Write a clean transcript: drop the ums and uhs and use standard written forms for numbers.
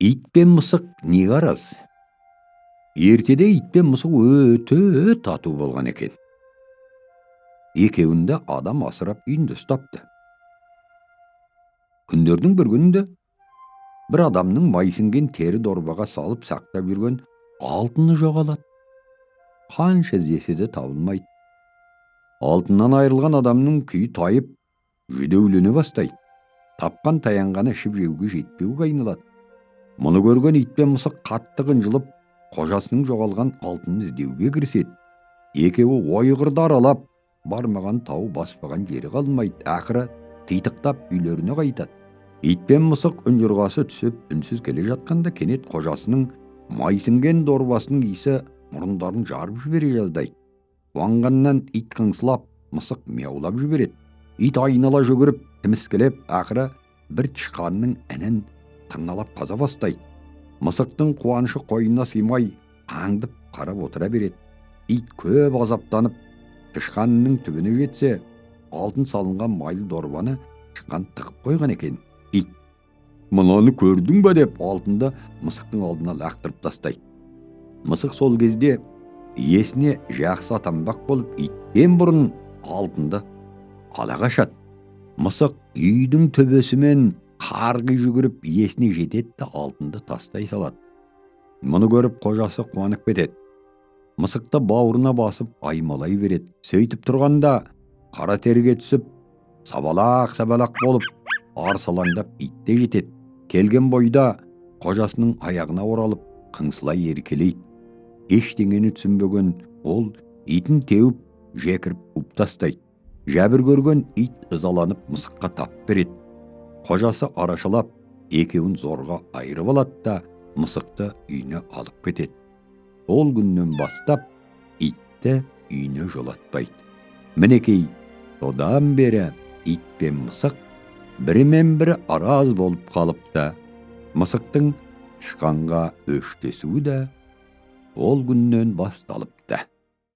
Ит пен мысық не қарас? Ертеде ит пен мысық өте тату болған екен. Екеуінде адам асырап үйінде ұстапты. Күндердің бір күнінде бір адамның майсынген тері дорбаға салып сақтап жүрген алтыны жоғалады. Қанша іздесе де табылмайды. Алтыннан айырылған адамның күйі тайып, жүдеулене бастайды. Тапқан таянғаны ішіп жеуге жетпеуге айналады. Мұны көрген ит пен мысық қатты қынжылып, қожасының жоғалған алтынын іздеуге кіріседі. Екеуі ойғырды аралап, бармаған тау баспаған жері қалмайды. Ақыры титықтап үйлеріне қайтады. Ит пен мысық үнжұрғасы түсіп, үнсіз келе жатқанда кенет қожасының майсынген дорбасының иісі мұрындарын жарып жібере жаздайды. Қуанғаннан ит қыңсылап, мысық мияулап жібереді. Ит айнала жүгіріп, тіміскілеп, ақыры бір тышқанның інін тырналап қаза бастайды. Мысықтың қуанышы қойнына сыймай, аңдып қарап отыра береді. Ит көп азаптанып, тышқанның түбіне жетсе, алтын салынған майлы дорбаны тышқан тығып қойған екен. Ит, "Мынаны көрдің бе?" деп алтынды мысықтың алдына лақтырып тастайды. Мысық сол кезде иесіне жақсы атанбақ болып, иттен бұрын алтынды ала қашады. Мысық үйдің төбесімен қарғи жүгіріп иесіне жетеді де алтынды тастай салады. Мұны көріп қожасы қуанып кетеді. Мысықты бауырына басып аймалай береді. Сөйтіп тұрғанда қара терге түсіп, сабалақ болып арсалаңдап итте жетеді. Келген бойда қожасының аяғына оралып қыңсылай еркелейді. Ештеңені түсінбеген ол итін теуіп жекіріп қуып тастайды. Жәбір көрген ит ызаланып мысыққа тап береді. Қожасы арашалап екеуін зорға айырып алады да мысықты үйіне алып кетеді. Ол күннен бастап итті үйіне жолатпайды. Мінекей, содан бері ит пен мысық бірімен бірі араз болып қалыпты. Мысықтың тышқанға өштесуі де ол күннен басталыпты.